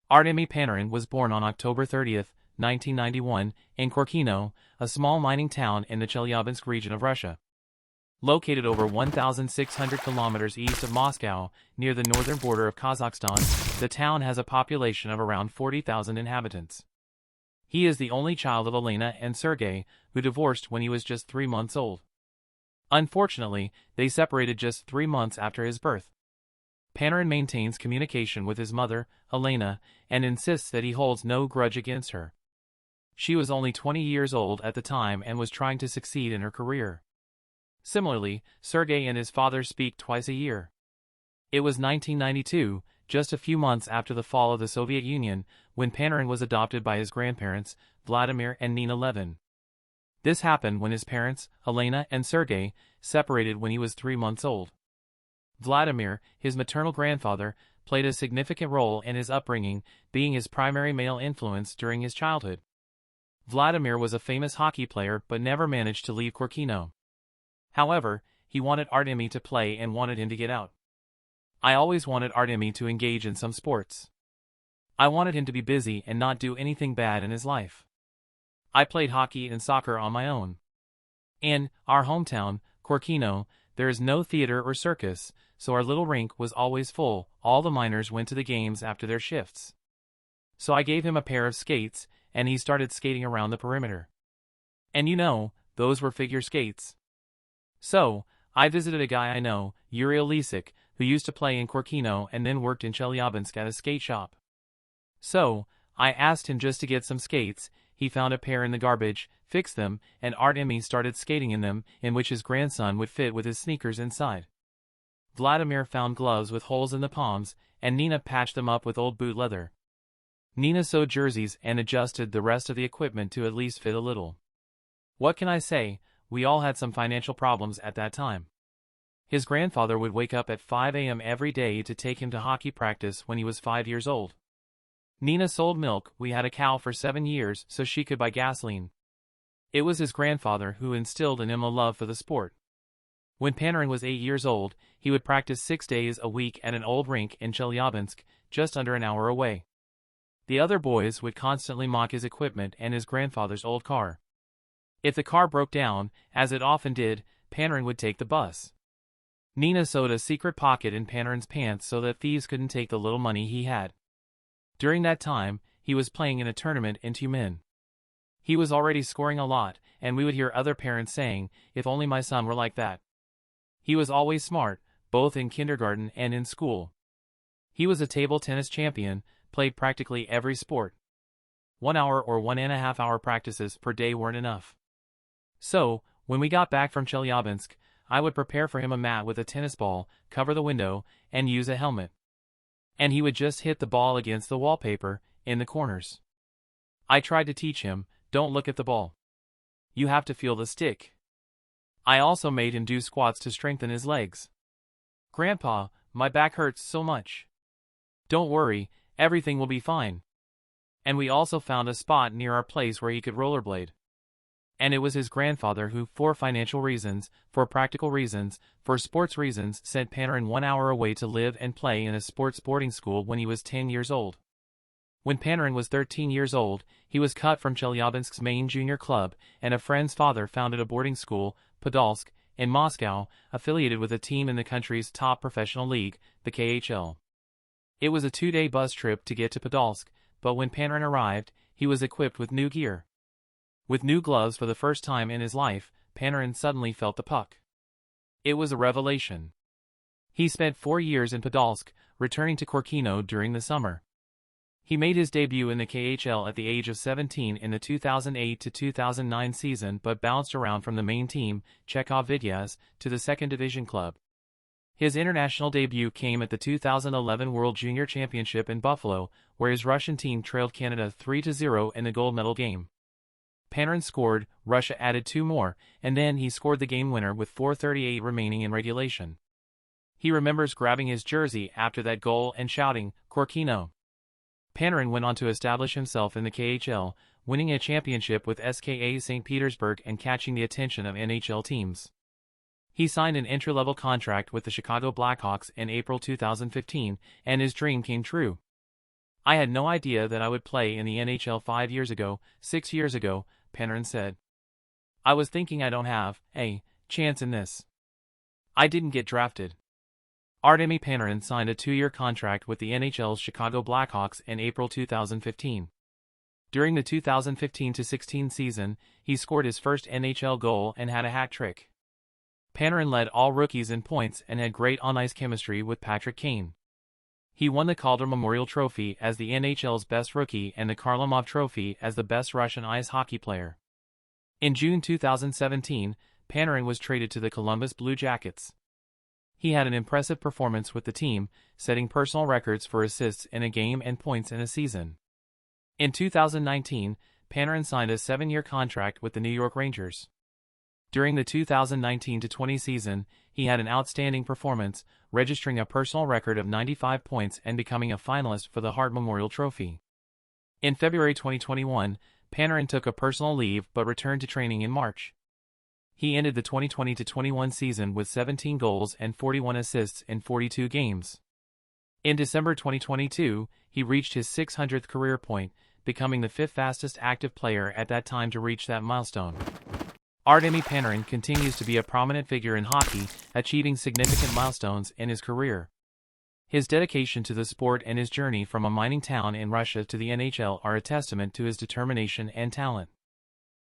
Artemi Panarin was born on October 30, 1991, in Korkino, a small mining town in the Chelyabinsk region of Russia. Located over 1,600 kilometers east of Moscow, near the northern border of Kazakhstan, the town has a population of around 40,000 inhabitants. He is the only child of Elena and Sergei, who divorced when he was just 3 months old. Unfortunately, they separated just 3 months after his birth. Panarin maintains communication with his mother, Elena, and insists that he holds no grudge against her. She was only 20 years old at the time and was trying to succeed in her career. Similarly, Sergei and his father speak twice a year. It was 1992, just a few months after the fall of the Soviet Union, when Panarin was adopted by his grandparents, Vladimir and Nina Levin. This happened when his parents, Elena and Sergei, separated when he was 3 months old. Vladimir, his maternal grandfather, played a significant role in his upbringing, being his primary male influence during his childhood. Vladimir was a famous hockey player but never managed to leave Korkino. However, he wanted Artemi to play and wanted him to get out. I always wanted Artemi to engage in some sports. I wanted him to be busy and not do anything bad in his life. I played hockey and soccer on my own. In our hometown, Korkino, there is no theater or circus, so our little rink was always full. All the miners went to the games after their shifts. So I gave him a pair of skates, and he started skating around the perimeter. And those were figure skates. So, I visited a guy I know, Yuri Olesic, who used to play in Korkino and then worked in Chelyabinsk at a skate shop. So, I asked him just to get some skates. He found a pair in the garbage, fixed them, and Artemi started skating in them, in which his grandson would fit with his sneakers inside. Vladimir found gloves with holes in the palms, and Nina patched them up with old boot leather. Nina sewed jerseys and adjusted the rest of the equipment to at least fit a little. What can I say? We all had some financial problems at that time. His grandfather would wake up at 5 a.m. every day to take him to hockey practice when he was 5 years old. Nina sold milk. We had a cow for 7 years so she could buy gasoline. It was his grandfather who instilled in him a love for the sport. When Panarin was 8 years old, he would practice 6 days a week at an old rink in Chelyabinsk, just under an hour away. The other boys would constantly mock his equipment and his grandfather's old car. If the car broke down, as it often did, Panarin would take the bus. Nina sewed a secret pocket in Panarin's pants so that thieves couldn't take the little money he had. During that time, he was playing in a tournament in Tyumen. He was already scoring a lot, and we would hear other parents saying, "If only my son were like that." He was always smart, both in kindergarten and in school. He was a table tennis champion, played practically every sport. 1 hour or 1.5 hour practices per day weren't enough. So, when we got back from Chelyabinsk, I would prepare for him a mat with a tennis ball, cover the window, and use a helmet. And he would just hit the ball against the wallpaper, in the corners. I tried to teach him, don't look at the ball. You have to feel the stick. I also made him do squats to strengthen his legs. "Grandpa, my back hurts so much." "Don't worry, everything will be fine." And we also found a spot near our place where he could rollerblade. And it was his grandfather who, for financial reasons, for practical reasons, for sports reasons, sent Panarin 1 hour away to live and play in a sports boarding school when he was 10 years old. When Panarin was 13 years old, he was cut from Chelyabinsk's main junior club, and a friend's father founded a boarding school, Podolsk, in Moscow, affiliated with a team in the country's top professional league, the KHL. It was a 2-day bus trip to get to Podolsk, but when Panarin arrived, he was equipped with new gear. With new gloves for the first time in his life, Panarin suddenly felt the puck. It was a revelation. He spent 4 years in Podolsk, returning to Korkino during the summer. He made his debut in the KHL at the age of 17 in the 2008-2009 season but bounced around from the main team, Chekhov Vityaz, to the second division club. His international debut came at the 2011 World Junior Championship in Buffalo, where his Russian team trailed Canada 3-0 in the gold medal game. Panarin scored, Russia added 2 more, and then he scored the game winner with 4:38 remaining in regulation. He remembers grabbing his jersey after that goal and shouting, "Korkino." Panarin went on to establish himself in the KHL, winning a championship with SKA St. Petersburg and catching the attention of NHL teams. He signed an entry-level contract with the Chicago Blackhawks in April 2015, and his dream came true. I had no idea that I would play in the NHL 5 years ago, 6 years ago, Panarin said. I was thinking I don't have a chance in this. I didn't get drafted. Artemi Panarin signed a 2-year contract with the NHL's Chicago Blackhawks in April 2015. During the 2015-16 season, he scored his first NHL goal and had a hat trick. Panarin led all rookies in points and had great on-ice chemistry with Patrick Kane. He won the Calder Memorial Trophy as the NHL's best rookie and the Kharlamov Trophy as the best Russian ice hockey player. In June 2017, Panarin was traded to the Columbus Blue Jackets. He had an impressive performance with the team, setting personal records for assists in a game and points in a season. In 2019, Panarin signed a 7-year contract with the New York Rangers. During the 2019-20 season, he had an outstanding performance, registering a personal record of 95 points and becoming a finalist for the Hart Memorial Trophy. In February 2021, Panarin took a personal leave but returned to training in March. He ended the 2020-21 season with 17 goals and 41 assists in 42 games. In December 2022, he reached his 600th career point, becoming the 5th fastest active player at that time to reach that milestone. Artemi Panarin continues to be a prominent figure in hockey, achieving significant milestones in his career. His dedication to the sport and his journey from a mining town in Russia to the NHL are a testament to his determination and talent.